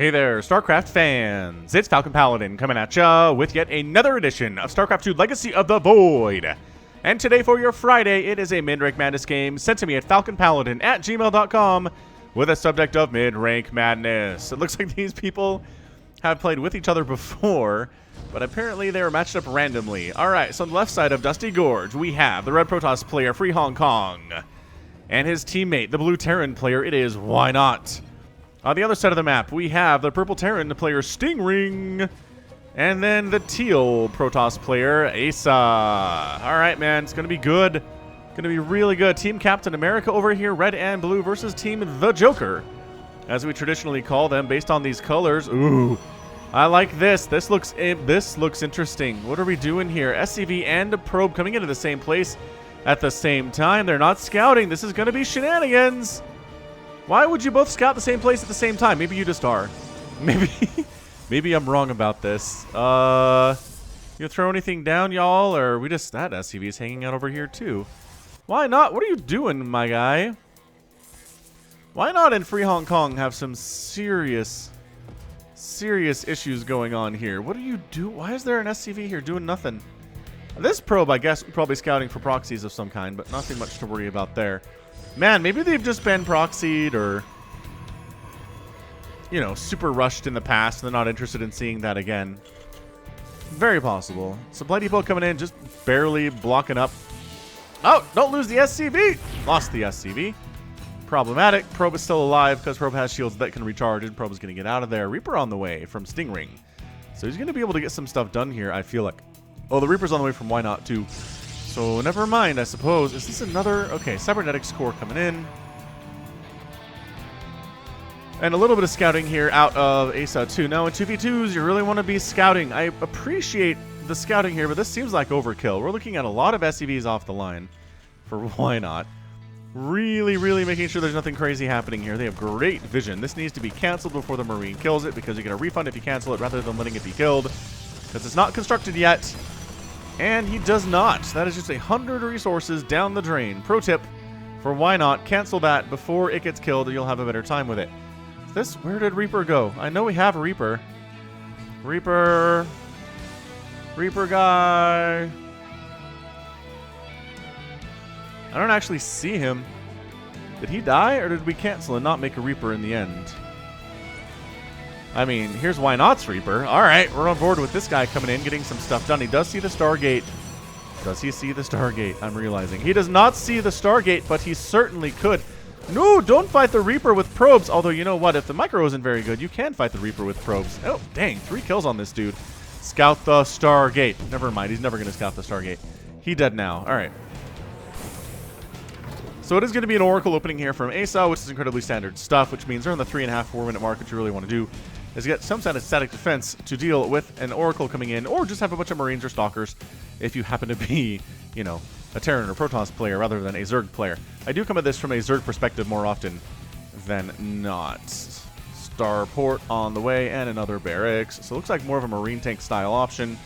Hey there, StarCraft fans! It's Falcon Paladin coming at ya with yet another edition of StarCraft 2 Legacy of the Void. And today for your Friday, it is a MidRank Madness game sent to me at falconpaladin@gmail.com with a subject of MidRank Madness. It looks like these people have played with each other before, but apparently they were matched up randomly. Alright, so on the left side of Dusty Gorge, we have the Red Protoss player, Free Hong Kong, and his teammate, the Blue Terran player, it is Why Not. On the other side of the map, we have the Purple Terran player, Stingring, and then the Teal Protoss player, Asa. All right, man, it's going to be good. Going to be really good. Team Captain America over here, red and blue, versus Team The Joker, as we traditionally call them, based on these colors. Ooh, I like this. This looks interesting. What are we doing here? SCV and a probe coming into the same place at the same time. They're not scouting. This is going to be shenanigans. Why would you both scout the same place at the same time? Maybe you just are. Maybe I'm wrong about this. You throw anything down, y'all, or we just that SCV is hanging out over here too. Why not? What are you doing, my guy? Why not in Free Hong Kong have some serious issues going on here? What do you do? Why is there an SCV here doing nothing? This probe, I guess, probably scouting for proxies of some kind, but nothing much to worry about there. Man, maybe they've just been proxied or, you know, super rushed in the past and they're not interested in seeing that again. Very possible. Supply depot coming in, just barely blocking up. Oh, don't lose the SCV. Lost the SCV. Problematic. Probe is still alive because Probe has shields that can recharge and Probe is going to get out of there. Reaper on the way from Stingring. So he's going to be able to get some stuff done here, I feel like. Oh, the Reaper's on the way from Why Not too. So never mind, I suppose. Is this another? Okay, Cybernetics core coming in. And a little bit of scouting here out of Asa too. Now in 2v2s, you really want to be scouting. I appreciate the scouting here, but this seems like overkill. We're looking at a lot of SCVs off the line for Why Not. Really making sure there's nothing crazy happening here. They have great vision. This needs to be canceled before the Marine kills it because you get a refund if you cancel it rather than letting it be killed. Because it's not constructed yet. And he does not. That is just 100 resources down the drain. Pro tip for Why Not, cancel that before it gets killed and you'll have a better time with it. Where did Reaper go? I know we have a Reaper. Reaper guy. I don't actually see him. Did he die or did we cancel and not make a Reaper in the end? I mean, here's Why Not's Reaper. All right, we're on board with this guy coming in, getting some stuff done. He does see the Stargate. Does he see the Stargate? I'm realizing. He does not see the Stargate, but he certainly could. No, don't fight the Reaper with probes. Although, you know what? If the micro isn't very good, you can fight the Reaper with probes. Oh, dang. 3 kills on this dude. Scout the Stargate. Never mind. He's never going to scout the Stargate. He dead now. All right. So it is going to be an Oracle opening here from Asa, which is incredibly standard stuff, which means they're on the 3.5, 4 minute mark, which you really want to do is get some kind of static defense to deal with an Oracle coming in, or just have a bunch of Marines or Stalkers if you happen to be, you know, a Terran or Protoss player rather than a Zerg player. I do come at this from a Zerg perspective more often than not. Starport on the way, and another barracks. So it looks like more of a Marine tank style option,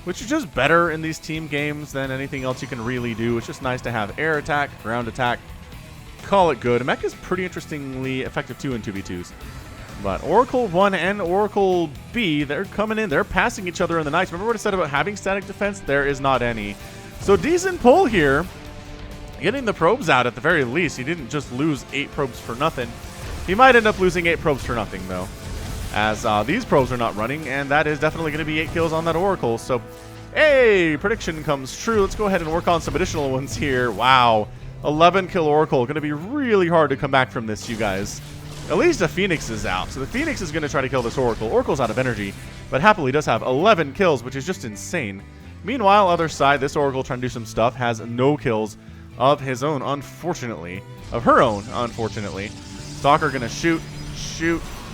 which is just better in these team games than anything else you can really do. It's just nice to have air attack, ground attack, call it good. Mech is pretty interestingly effective too in 2v2s. But Oracle 1 and Oracle B, they're coming in. They're passing each other in the nights. Remember what I said about having static defense? There is not any. So decent pull here. Getting the probes out at the very least. He didn't just lose 8 probes for nothing. He might end up losing 8 probes for nothing, though, as these probes are not running, and that is definitely going to be 8 kills on that Oracle. So, hey, prediction comes true. Let's go ahead and work on some additional ones here. Wow. 11 kill Oracle. Going to be really hard to come back from this, you guys. At least the Phoenix is out. So the Phoenix is going to try to kill this Oracle. Oracle's out of energy, but happily does have 11 kills, which is just insane. Meanwhile, other side, this Oracle trying to do some stuff has no kills of his own, unfortunately. Of her own, unfortunately. Stalker going to shoot,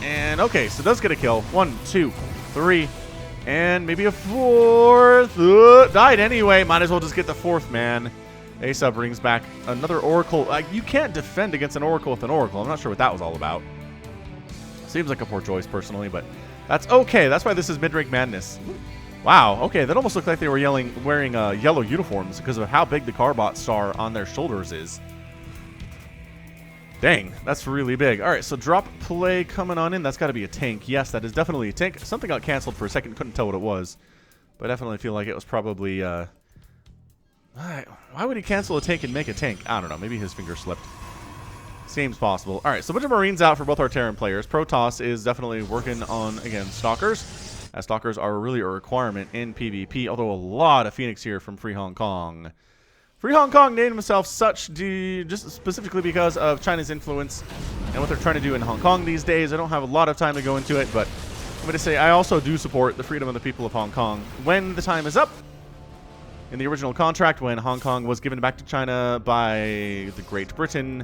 and okay, so does get a kill. 1, 2, 3, and maybe a 4th. Died anyway. Might as well just get the 4th, man. Asa brings back another Oracle. You can't defend against an Oracle with an Oracle. I'm not sure what that was all about. Seems like a poor choice, personally, but that's okay. That's why this is MidRank Madness. Wow, okay, that almost looked like they were wearing yellow uniforms because of how big the Carbot star on their shoulders is. Dang, that's really big. All right, so drop play coming on in. That's got to be a tank. Yes, that is definitely a tank. Something got canceled for a second. Couldn't tell what it was. But I definitely feel like it was probably... why would he cancel a tank and make a tank? I don't know. Maybe his finger slipped. Seems possible. All right, so a bunch of Marines out for both our Terran players. Protoss is definitely working on, again, Stalkers, as Stalkers are really a requirement in PvP, although a lot of Phoenix here from Free Hong Kong. Free Hong Kong named himself such just specifically because of China's influence and what they're trying to do in Hong Kong these days. I don't have a lot of time to go into it, but I'm going to say I also do support the freedom of the people of Hong Kong when the time is up. In the original contract, when Hong Kong was given back to China by the Great Britain,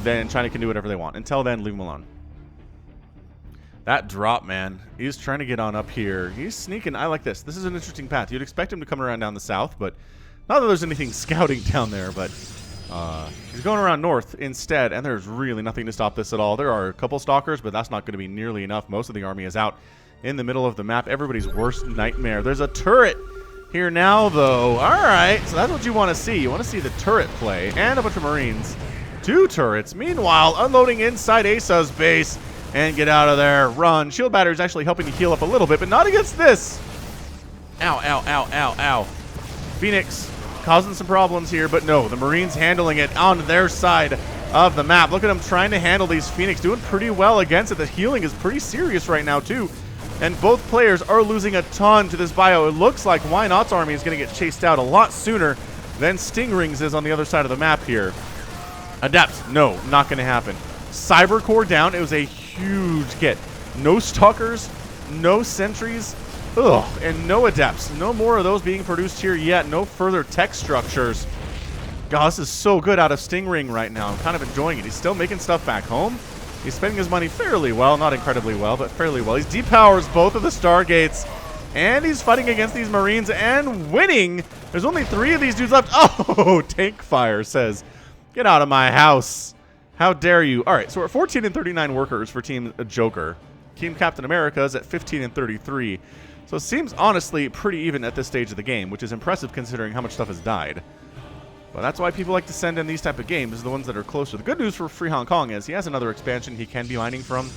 then China can do whatever they want. Until then, leave them alone. That drop, man. He's trying to get on up here. He's sneaking. I like this. This is an interesting path. You'd expect him to come around down the south, but not that there's anything scouting down there, but he's going around north instead, and there's really nothing to stop this at all. There are a couple stalkers, but that's not going to be nearly enough. Most of the army is out in the middle of the map. Everybody's worst nightmare. There's a turret here now, though. All right, so that's what you want to see. You want to see the turret play and a bunch of Marines. 2 turrets. Meanwhile, unloading inside Asa's base and get out of there. Run. Shield battery is actually helping to heal up a little bit, but not against this. Ow, ow, ow, ow, ow. Phoenix causing some problems here, but no, the Marines handling it on their side of the map. Look at them trying to handle these Phoenix, doing pretty well against it. The healing is pretty serious right now, too. And both players are losing a ton to this bio. It looks like Why Not's army is going to get chased out a lot sooner than Stingrings is on the other side of the map here. Adepts, no, not going to happen. Cybercore down. It was a huge get. No Stalkers, no Sentries, and no Adepts. No more of those being produced here yet. No further tech structures. God, this is so good out of Stingring right now. I'm kind of enjoying it. He's still making stuff back home. He's spending his money fairly well. Not incredibly well, but fairly well. He depowers both of the Stargates, and he's fighting against these Marines and winning. There's only 3 of these dudes left. Oh, Tank Fire says, get out of my house. How dare you? All right, so we're at 14 and 39 workers for Team Joker. Team Captain America is at 15 and 33. So it seems honestly pretty even at this stage of the game, which is impressive considering how much stuff has died. But that's why people like to send in these type of games, the ones that are closer. The good news for Free Hong Kong is he has another expansion he can be mining from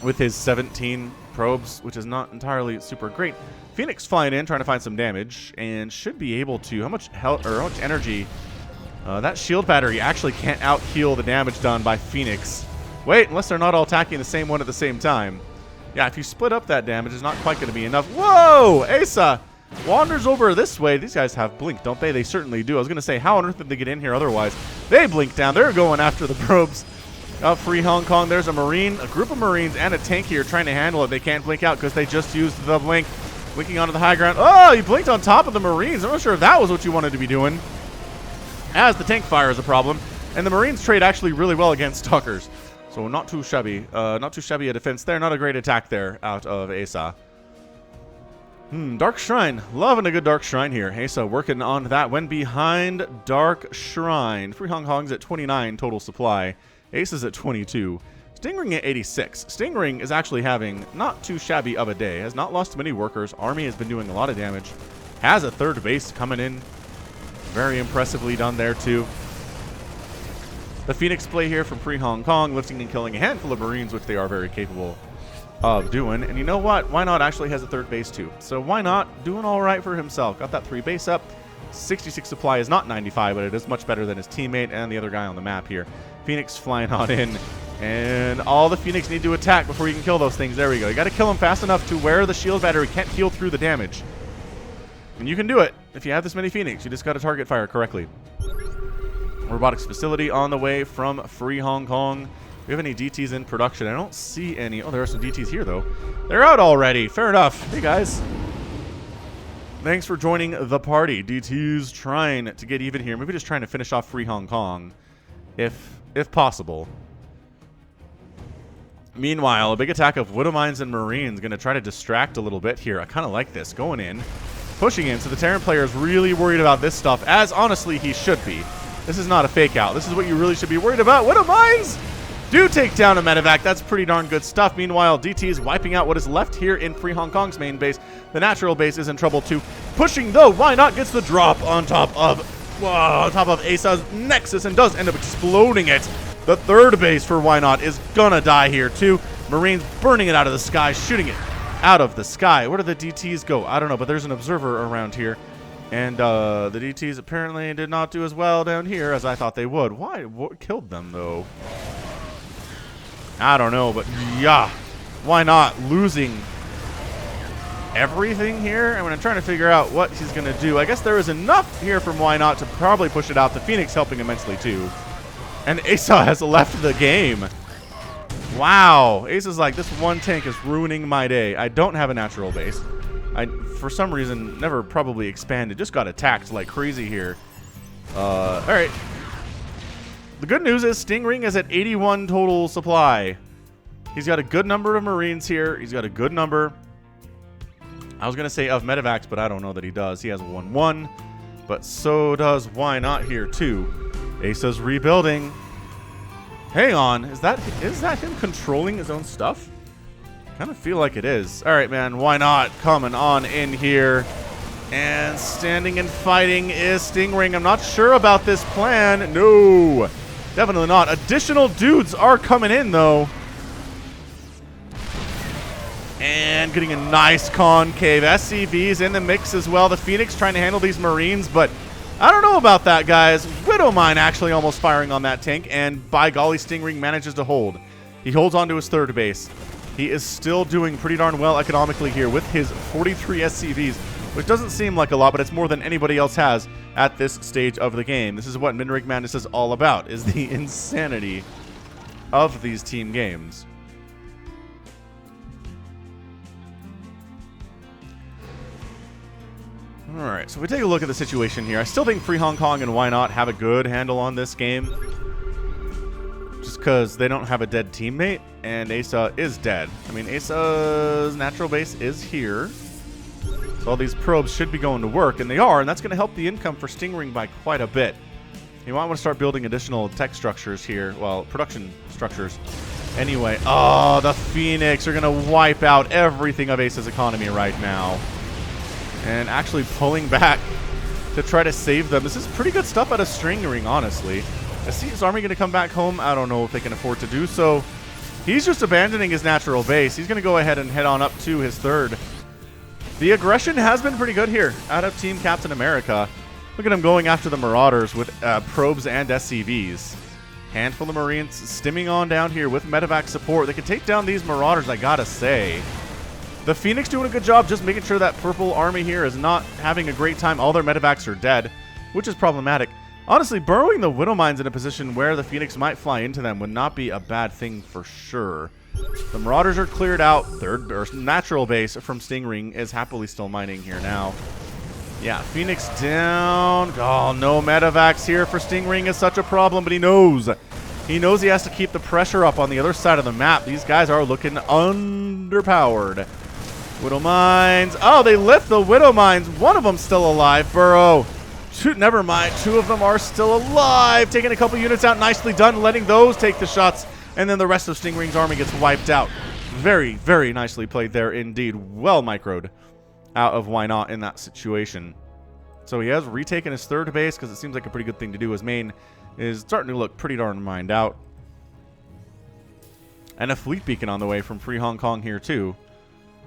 with his 17 probes, which is not entirely super great. Phoenix flying in, trying to find some damage, and should be able to. How much health or how much energy? That shield battery actually can't out-heal the damage done by Phoenix. Wait, unless they're not all attacking the same one at the same time. Yeah, if you split up that damage, it's not quite going to be enough. Whoa! Asa wanders over this way. These guys have blink, don't they? They certainly do. I was going to say, how on earth did they get in here otherwise? They blink down. They're going after the probes of Free Hong Kong. There's a Marine, a group of Marines, and a tank here trying to handle it. They can't blink out because they just used the blink. Blinking onto the high ground. Oh, he blinked on top of the Marines. I'm not sure if that was what you wanted to be doing, as the tank fire is a problem. And the Marines trade actually really well against Stalkers. So not too shabby. Not too shabby a defense there. Not a great attack there out of Asa. Dark Shrine. Loving a good Dark Shrine here. Asa working on that when behind Dark Shrine. Free Hong Kong's at 29 total supply. Asa's at 22. Stingring at 86. Stingring is actually having not too shabby of a day. Has not lost many workers. Army has been doing a lot of damage. Has a third base coming in. Very impressively done there too. The Phoenix play here from Free Hong Kong, lifting and killing a handful of Marines, which they are very capable of doing. And you know what? Why Not actually has a third base too. So Why Not doing all right for himself. Got that 3 base up. 66 supply is not 95, but it is much better than his teammate and the other guy on the map here. Phoenix flying on in. And all the Phoenix need to attack before you can kill those things. There we go. You got to kill them fast enough to where the shield battery can't heal through the damage. And you can do it if you have this many Phoenix. You just got to target fire correctly. Robotics facility on the way from Free Hong Kong. Do we have any DTs in production? I don't see any. Oh, there are some DTs here, though. They're out already. Fair enough. Hey, guys. Thanks for joining the party. DTs trying to get even here. Maybe just trying to finish off Free Hong Kong, if possible. Meanwhile, a big attack of Widow Mines and Marines going to try to distract a little bit here. I kind of like this. Going in, pushing in. So the Terran player is really worried about this stuff, as honestly he should be. This is not a fake out. This is what you really should be worried about. Widow Mines do take down a medevac. That's pretty darn good stuff. Meanwhile, DT is wiping out what is left here in Free Hong Kong's main base. The natural base is in trouble too. Pushing though, Why Not gets the drop on top of Asa's Nexus and does end up exploding it. The third base for Why Not is gonna die here too. Marines burning it out of the sky, shooting it out of the sky. Where do the DTs go? I don't know, but there's an observer around here. And the DTs apparently did not do as well down here as I thought they would. Why? What killed them, though? I don't know, but yeah. Why Not losing everything here? I mean, I'm trying to figure out what he's going to do. I guess there is enough here from Why Not to probably push it out. The Phoenix helping immensely, too. And Asa has left the game. Wow. Asa's like, this one tank is ruining my day. I don't have a natural base. I, for some reason, never probably expanded. Just got attacked like crazy here. All right. The good news is Stingring is at 81 total supply. He's got a good number of Marines here. He's got a good number. I was going to say of medevacs, but I don't know that he does. He has 1-1, but so does Why Not here too. Asa's rebuilding. Hang on. Is that him controlling his own stuff? Kind of feel like it is. All right, man. Why Not coming on in here. And standing and fighting is Stingring. I'm not sure about this plan. No, definitely not. Additional dudes are coming in, though. And getting a nice concave. SCV's in the mix as well. The Phoenix trying to handle these Marines, but I don't know about that, guys. Widowmine actually almost firing on that tank, and by golly, Stingring manages to hold. He holds on to his third base. He is still doing pretty darn well economically here with his 43 SCVs, which doesn't seem like a lot, but it's more than anybody else has at this stage of the game. This is what MidRank Madness is all about, is the insanity of these team games. All right, so if we take a look at the situation here, I still think Free Hong Kong and Why Not have a good handle on this game. Just because they don't have a dead teammate, and Asa is dead. I mean, Asa's natural base is here. So all these probes should be going to work, and they are, and that's going to help the income for Stingring by quite a bit. You might want to start building additional tech structures here. Well, production structures. Anyway, oh, the Phoenix are going to wipe out everything of Asa's economy right now. And actually pulling back to try to save them. This is pretty good stuff out of Stingring, honestly. Is his army going to come back home? I don't know if they can afford to do so. He's just abandoning his natural base. He's going to go ahead and head on up to his third. The aggression has been pretty good here out of Team Captain America. Look at him going after the Marauders with probes and SCVs. Handful of Marines stimming on down here with medevac support. They can take down these Marauders, I gotta say. The Phoenix doing a good job just making sure that purple army here is not having a great time. All their medevacs are dead, which is problematic. Honestly, burrowing the Widow Mines in a position where the Phoenix might fly into them would not be a bad thing for sure. The Marauders are cleared out. Their natural base from Stingring is happily still mining here now. Yeah, Phoenix down. Oh, no medevacs here for Stingring is such a problem, but he knows. He knows he has to keep the pressure up on the other side of the map. These guys are looking underpowered. Widow Mines. Oh, they lift the Widow Mines. One of them still alive. Burrow. Never mind. Two of them are still alive. Taking a couple units out. Nicely done. Letting those take the shots. And then the rest of Stingring's army gets wiped out. Very, very nicely played there indeed. Well microed out of Why Not in that situation. So he has retaken his third base because it seems like a pretty good thing to do. His main is starting to look pretty darn mined out. And a fleet beacon on the way from Free Hong Kong here too.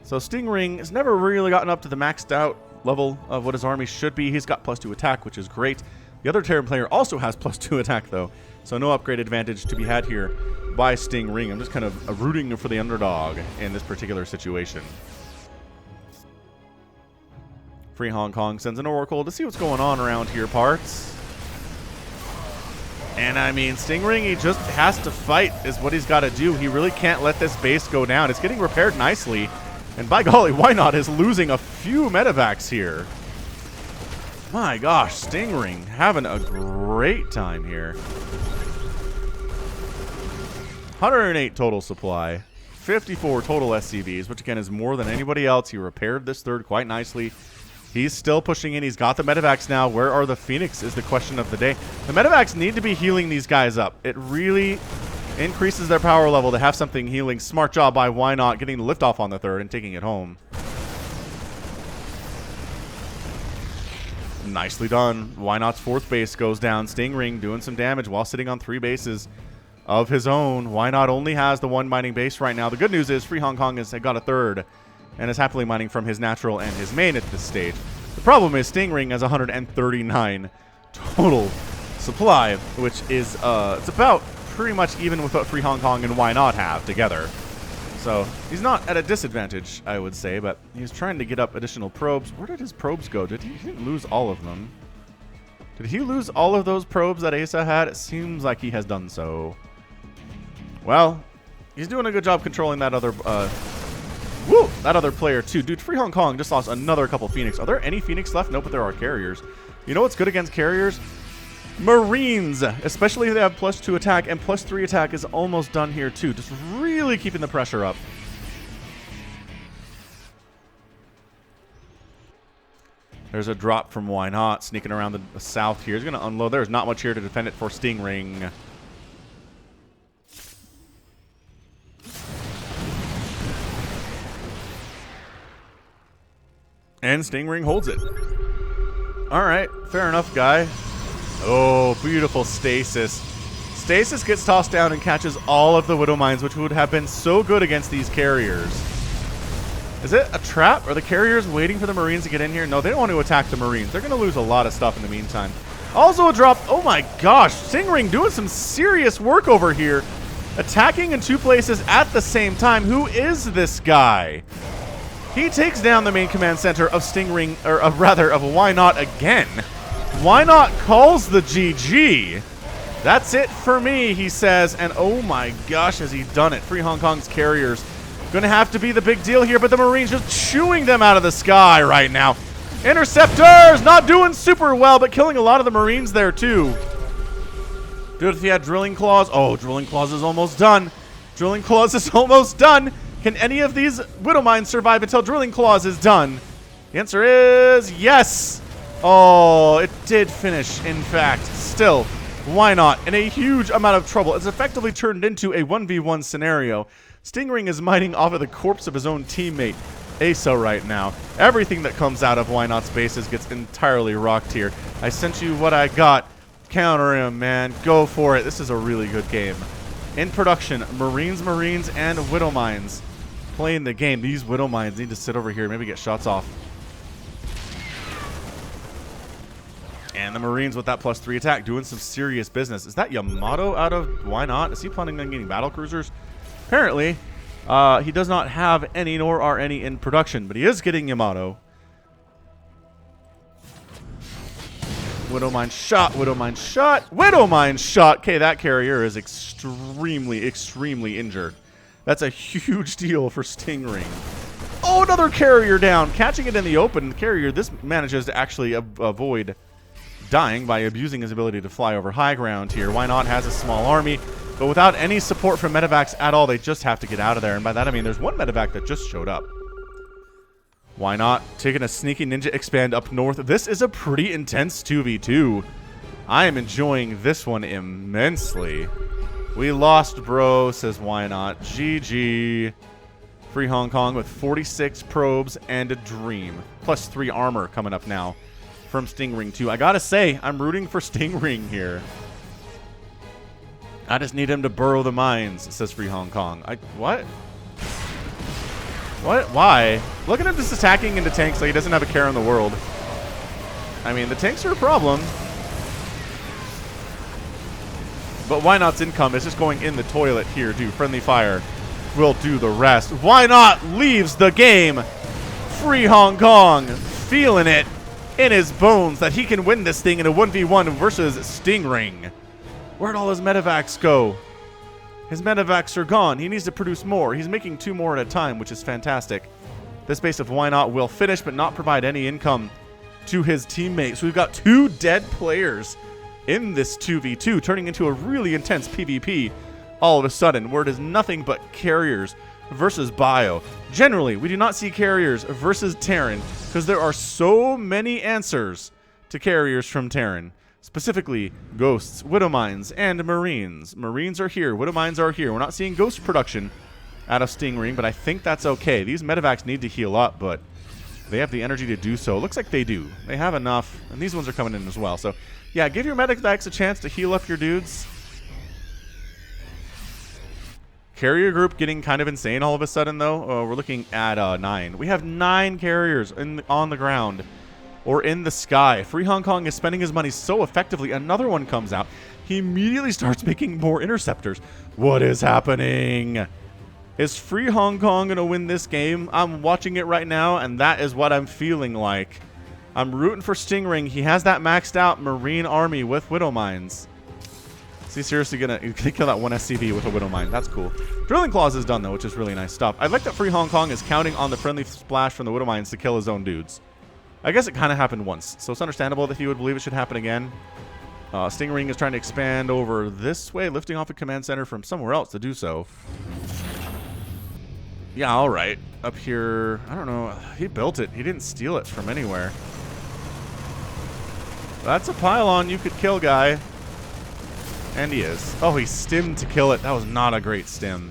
So Stingring has never really gotten up to the maxed out level of what his army should be. He's got +2 attack, which is great. The other Terran player also has +2 attack though. So no upgrade advantage to be had here by Stingring. I'm just kind of rooting for the underdog in this particular situation. Free Hong Kong sends an Oracle to see what's going on around here, parts. And I mean, Stingring, he just has to fight is what he's got to do. He really can't let this base go down. It's getting repaired nicely. And by golly, Why Not is losing a few medevacs here. My gosh, Stingring having a great time here. 108 total supply. 54 total SCVs, which again is more than anybody else. He repaired this third quite nicely. He's still pushing in. He's got the medevacs now. Where are the Phoenix is the question of the day. The medevacs need to be healing these guys up. It really increases their power level to have something healing. Smart job by Why Not getting the liftoff on the third and taking it home. Nicely done. Why Not's fourth base goes down. Stingring doing some damage while sitting on 3 bases. of his own. Why Not only has the one mining base right now. The good news is Free Hong Kong has got a third and is happily mining from his natural and his main at this stage. The problem is Stingring has 139 total supply, which is it's about pretty much even with what Free Hong Kong and Why Not have together. So he's not at a disadvantage, I would say, but he's trying to get up additional probes. Where did his probes go? He didn't lose all of them. Did he lose all of those probes that Asa had? It seems like he has done so. Well, he's doing a good job controlling that other that other player too. Dude, Free Hong Kong just lost another couple Phoenix. Are there any Phoenix left? Nope, but there are carriers. You know what's good against carriers? Marines, especially if they have +2 attack, and +3 attack is almost done here too. Just really keeping the pressure up. There's a drop from Why Not sneaking around the south here. He's going to unload. There's not much here to defend it for Stingring. And Stingring holds it. All right, fair enough, guy. Oh, beautiful stasis. Stasis gets tossed down and catches all of the Widow Mines, which would have been so good against these carriers. Is it a trap? Are the carriers waiting for the Marines to get in here? No, they don't want to attack the Marines. They're going to lose a lot of stuff in the meantime. Also a drop. Oh my gosh. Stingring doing some serious work over here. Attacking in 2 places at the same time. Who is this guy? He takes down the main command center of Stingring, or rather of Why Not again. Why Not calls the GG. That's it for me, he says. And oh my gosh, has he done it. Free Hong Kong's carriers going to have to be the big deal here, but the Marines just chewing them out of the sky right now. Interceptors not doing super well, but killing a lot of the Marines there too. Dude, if he had Drilling Claws. Oh, Drilling Claws is almost done. Drilling Claws is almost done. Can any of these Widow Mines survive until Drilling Claws is done? The answer is yes. Oh, it did finish, in fact. Still, Why Not in a huge amount of trouble. It's effectively turned into a 1v1 scenario. Stingring is mining off of the corpse of his own teammate, Asa, right now. Everything that comes out of Why Not's bases gets entirely rocked here. I sent you what I got. Counter him, man. Go for it. This is a really good game. In production, Marines, and Widow Mines playing the game. These Widow Mines need to sit over here, maybe get shots off. And the Marines with that +3 attack doing some serious business. Is that Yamato out of Why Not? Is he planning on getting battle cruisers? Apparently, he does not have any, nor are any in production, but he is getting Yamato. Widow Mine shot, Widow Mine shot, Widow Mine shot. Okay, that carrier is extremely, extremely injured. That's a huge deal for Stingring. Oh, another carrier down. Catching it in the open. The carrier, this manages to actually avoid dying by abusing his ability to fly over high ground here. Why Not has a small army, but without any support from medevacs at all, they just have to get out of there. And by that, I mean there's one medevac that just showed up. Why Not taking a sneaky ninja expand up north. This is a pretty intense 2v2. I am enjoying this one immensely. We lost, bro, says Why Not. GG. Free Hong Kong with 46 probes and a dream. +3 armor coming up now from Stingring 2. I gotta say, I'm rooting for Stingring here. I just need him to burrow the mines, says Free Hong Kong. What? What? Why? Look at him just attacking into tanks like he doesn't have a care in the world. I mean, the tanks are a problem. But Why Not's income is just going in the toilet here, dude. Friendly fire will do the rest. Why Not leaves the game. Free Hong Kong feeling it in his bones that he can win this thing in a 1v1 versus Stingring. Where'd all his medevacs go? His medevacs are gone. He needs to produce more. He's making 2 more at a time, which is fantastic. This base of Why Not will finish, but not provide any income to his teammates. We've got 2 dead players in this 2v2, turning into a really intense PvP all of a sudden, where it is nothing but carriers versus bio. Generally, we do not see carriers versus Terran, because there are so many answers to carriers from Terran. Specifically, Ghosts, Widow Mines, and Marines. Marines are here. Widow Mines are here. We're not seeing Ghost production out of Stingring, but I think that's okay. These medevacs need to heal up, but they have the energy to do so. Looks like they do. They have enough, and these ones are coming in as well. So, yeah, give your medevacs a chance to heal up your dudes. Carrier group getting kind of insane all of a sudden, though. We're looking at 9. We have 9 carriers on the ground or in the sky. Free Hong Kong is spending his money so effectively. Another one comes out. He immediately starts making more interceptors. What is happening? Is Free Hong Kong going to win this game? I'm watching it right now, and that is what I'm feeling like. I'm rooting for Stingray. He has that maxed out Marine army with Widow Mines. Is he seriously going to kill that one SCV with a Widow Mine? That's cool. Drilling Claws is done, though, which is really nice stuff. I like that Free Hong Kong is counting on the friendly splash from the Widow Mines to kill his own dudes. I guess it kind of happened once, so it's understandable that he would believe it should happen again. Stingray is trying to expand over this way, lifting off a command center from somewhere else to do so. Yeah, all right. Up here, I don't know. He built it. He didn't steal it from anywhere. That's a pylon you could kill, guy. And he is. Oh, he stimmed to kill it. That was not a great stim.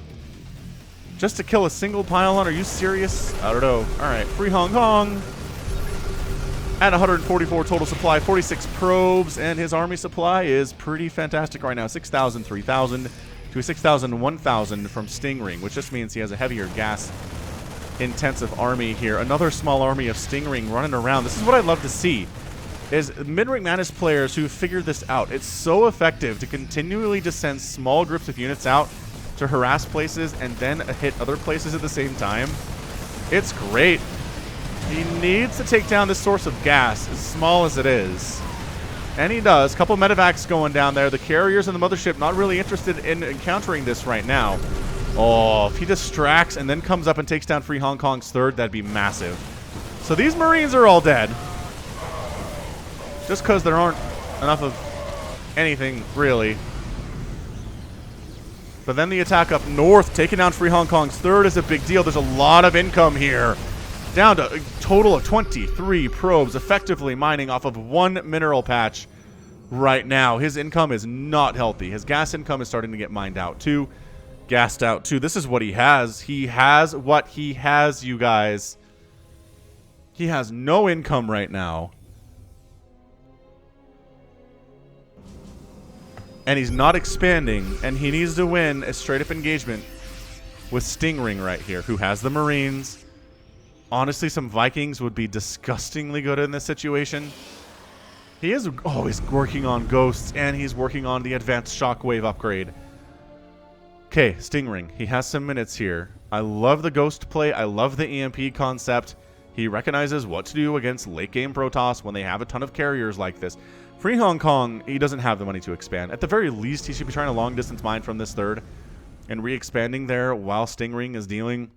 Just to kill a single pylon? Are you serious? I don't know. All right, Free Hong Kong. At 144 total supply, 46 probes, and his army supply is pretty fantastic right now. 6,000, 3,000 to 6,000, 1,000 from Stingray, which just means he has a heavier gas-intensive army here. Another small army of Stingray running around. This is what I love to see, is mid-rank Mantis players who figured this out. It's so effective to continually just send small groups of units out to harass places and then hit other places at the same time. It's great. He needs to take down this source of gas, as small as it is. And he does. Couple medevacs going down there. The carriers and the mothership not really interested in encountering this right now. Oh, if he distracts and then comes up and takes down Free Hong Kong's third, that'd be massive. So these Marines are all dead. Just because there aren't enough of anything, really. But then the attack up north, taking down Free Hong Kong's third, is a big deal. There's a lot of income here. Down to a total of 23 probes, effectively mining off of one mineral patch right now. His income is not healthy. His gas income is starting to get mined out too. Gassed out too. This is what he has. He has what he has, you guys. He has no income right now. And he's not expanding, and he needs to win a straight-up engagement with Stingray right here, who has the Marines. Honestly, some Vikings would be disgustingly good in this situation. He is always working on ghosts, and he's working on the advanced shockwave upgrade. Okay, Stingray. He has some minutes here. I love the ghost play. I love the EMP concept. He recognizes what to do against late-game Protoss when they have a ton of carriers like this. Free Hong Kong, he doesn't have the money to expand. At the very least, he should be trying to long-distance mine from this third and re-expanding there while Stingray is dealing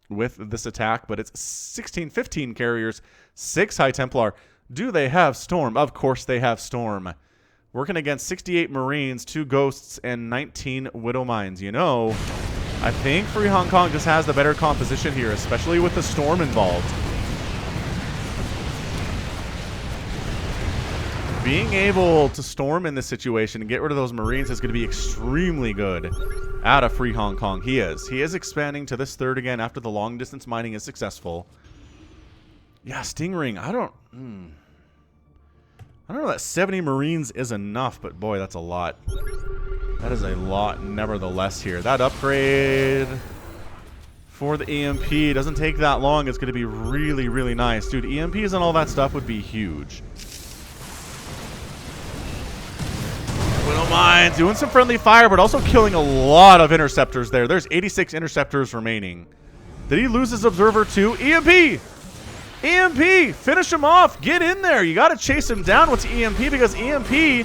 with this attack. But it's 16, 15 carriers, 6 High Templar. Do they have Storm? Of course they have Storm. Working against 68 Marines, 2 Ghosts, and 19 Widow Mines. You know, I think Free Hong Kong just has the better composition here, especially with the Storm involved. Being able to storm in this situation and get rid of those Marines is going to be extremely good out of Free Hong Kong. He is. He is expanding to this third again after the long-distance mining is successful. Yeah, Stingray. I don't know that 70 Marines is enough, but boy, that's a lot. That is a lot nevertheless here. That upgrade for the EMP doesn't take that long. It's going to be really, really nice. Dude, EMPs and all that stuff would be huge. Widow Mines doing some friendly fire, but also killing a lot of interceptors there. There's 86 interceptors remaining. Did he lose his observer too? EMP! EMP! Finish him off! Get in there! You gotta chase him down with EMP, because EMP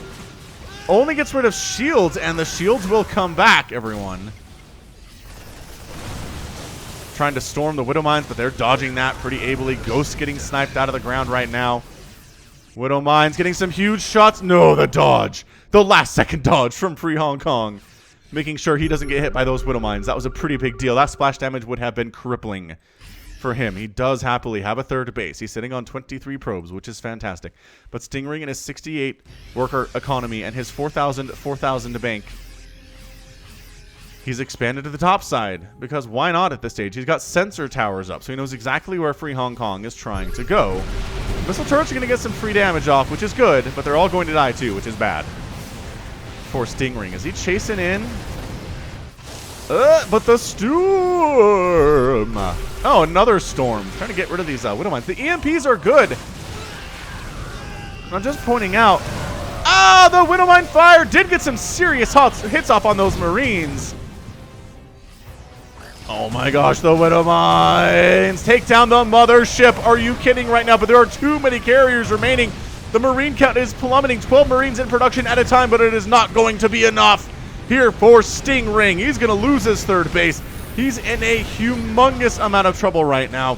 only gets rid of shields, and the shields will come back, everyone. Trying to storm the Widow Mines, but they're dodging that pretty ably. Ghost getting sniped out of the ground right now. Widow Mines getting some huge shots. No, the dodge. The last second dodge from Free Hong Kong. Making sure he doesn't get hit by those Widow Mines. That was a pretty big deal. That splash damage would have been crippling for him. He does happily have a third base. He's sitting on 23 probes, which is fantastic. But Stingray and his 68 worker economy and his 4,000 to bank. He's expanded to the top side, because why not at this stage? He's got sensor towers up, so he knows exactly where Free Hong Kong is trying to go. Missile turrets are going to get some free damage off, which is good, but they're all going to die too, which is bad for Stingray. Is he chasing in But the storm. Oh, another storm. Trying to get rid of these Widow Mines. The EMPs are good. I'm just pointing out. Ah, the Widow Mine fire did get some serious hits off on those Marines. Oh my gosh, the Widow Mines take down the mothership. Are you kidding right now? But there are too many carriers remaining. The Marine count is plummeting. 12 Marines in production at a time, but it is not going to be enough here for Stingray. He's going to lose his third base. He's in a humongous amount of trouble right now.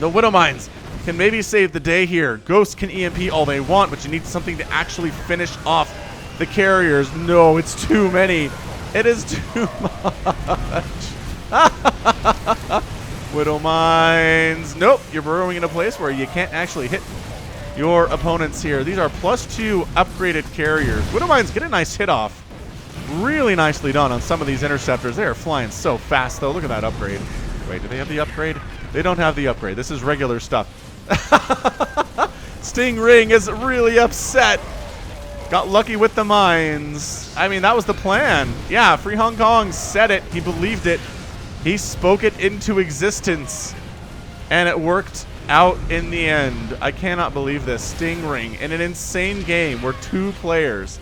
The Widow Mines can maybe save the day here. Ghosts can EMP all they want, but you need something to actually finish off the carriers. No, it's too many. It is too much. Widow Mines. Nope, you're burrowing in a place where you can't actually hit your opponents here. These are +2 upgraded carriers. Widow Mines get a nice hit off. Really nicely done on some of these interceptors. They are flying so fast, though. Look at that upgrade. Wait, do they have the upgrade? They don't have the upgrade. This is regular stuff. Stingray is really upset. Got lucky with the mines. I mean, that was the plan. Yeah, Free Hong Kong said it. He believed it. He spoke it into existence. And it worked out in the end. I cannot believe this. Stingray in an insane game where 2 players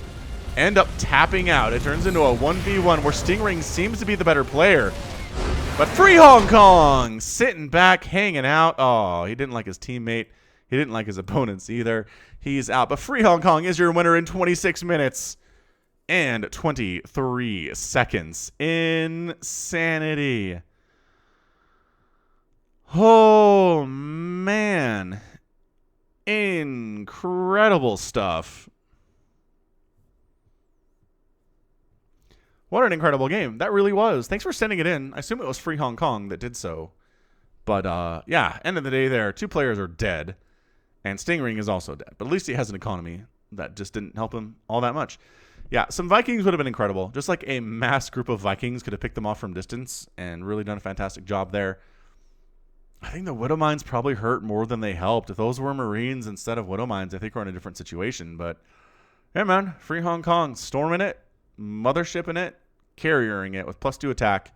end up tapping out. It turns into a 1v1 where Stingray seems to be the better player. But Free Hong Kong sitting back, hanging out. Oh, he didn't like his teammate. He didn't like his opponents either. He's out. But Free Hong Kong is your winner in 26 minutes and 23 seconds. Insanity. Oh, man. Incredible stuff. What an incredible game. That really was. Thanks for sending it in. I assume it was Free Hong Kong that did so. But, yeah, end of the day there, 2 players are dead. And Stingray is also dead. But at least he has an economy that just didn't help him all that much. Yeah, some Vikings would have been incredible. Just like a mass group of Vikings could have picked them off from distance and really done a fantastic job there. I think the Widow Mines probably hurt more than they helped. If those were Marines instead of Widow Mines, I think we're in a different situation. But, yeah, man, Free Hong Kong storming it, mothershipping it, carrying it with +2 attack,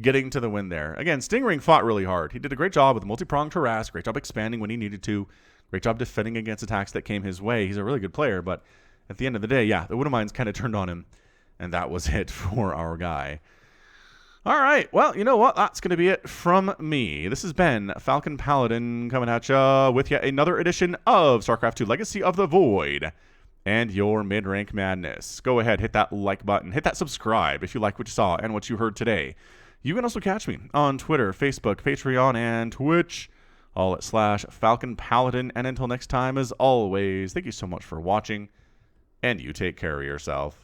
getting to the win there. Again, Stingray fought really hard. He did a great job with multi-pronged harass, great job expanding when he needed to, great job defending against attacks that came his way. He's a really good player, but at the end of the day, yeah, the Widow Mines kind of turned on him, and that was it for our guy. All right, well, you know what? That's going to be it from me. This has been Falcon Paladin coming at you with yet another edition of StarCraft 2 Legacy of the Void and your mid-rank madness. Go ahead, hit that like button, hit that subscribe if you like what you saw and what you heard today. You can also catch me on Twitter, Facebook, Patreon, and Twitch, all at /Falcon Paladin. And until next time, as always, thank you so much for watching, and you take care of yourself.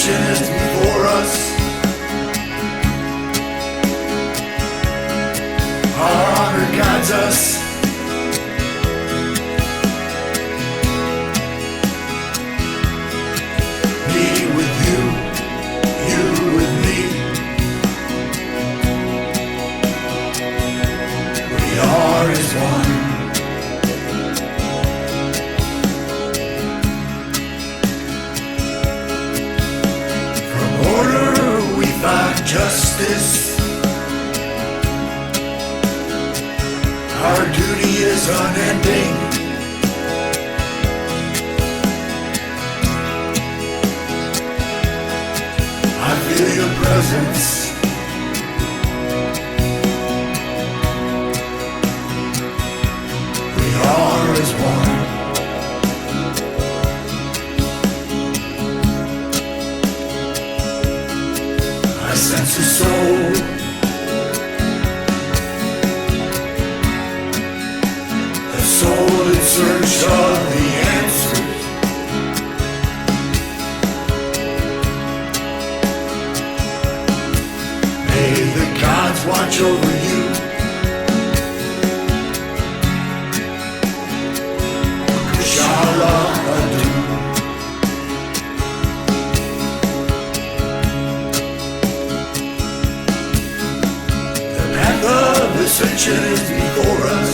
Before us, our honor guides us. Me with you, you with me. We are as one. Justice, our duty is unending. I feel your presence. We are as one. of the answers. May the gods watch over you. Kushala adu. The path of ascension is before us.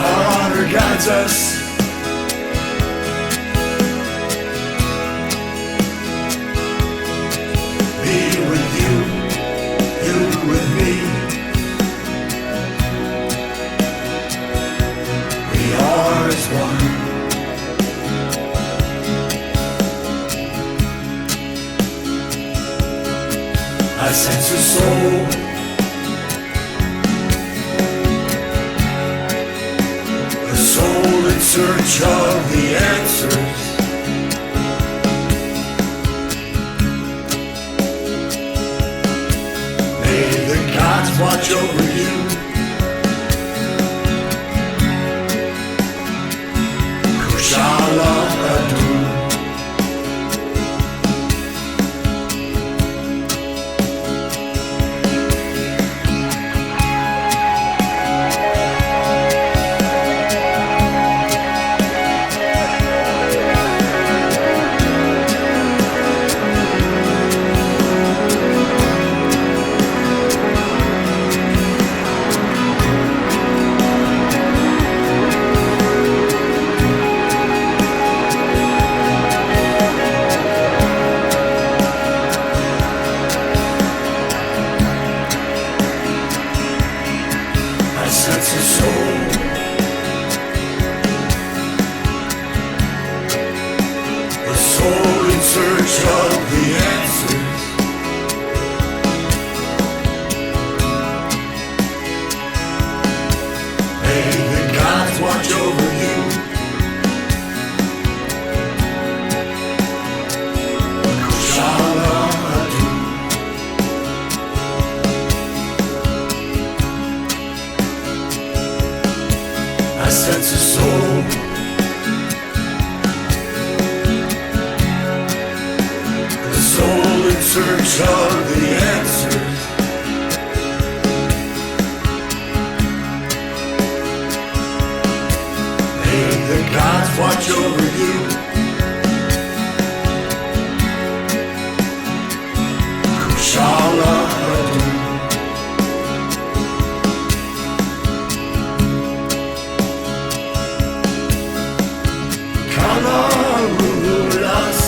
Our honor guides us. Me with you, you with me. We are as one. I sense a soul. A soul in search of the answers. May the gods watch over you. Kushala adu. I sense a soul. A soul in search of the answers. May the gods watch over you. Kushala adu. I sense a soul. A soul in search of the answers. May the gods watch over you. Kushala adu. Kalarulas.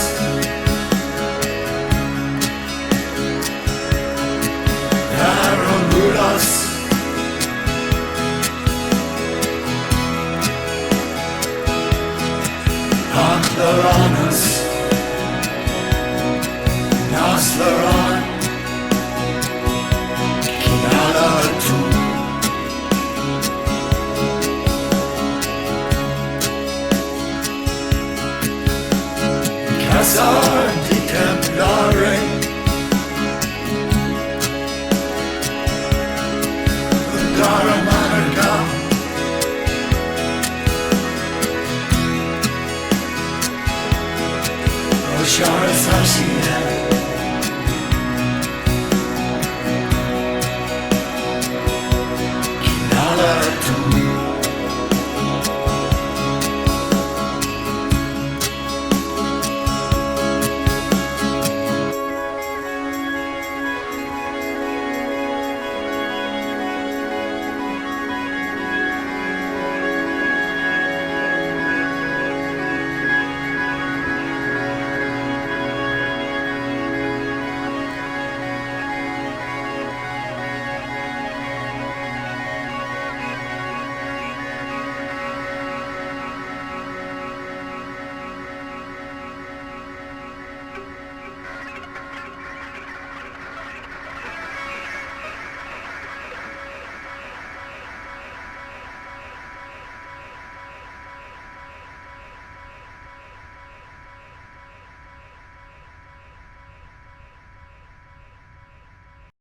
Karamulas. Antaranas. Naslaran. Kinalatu. Casar di Templare. Daramanaka. Oshara Sashina.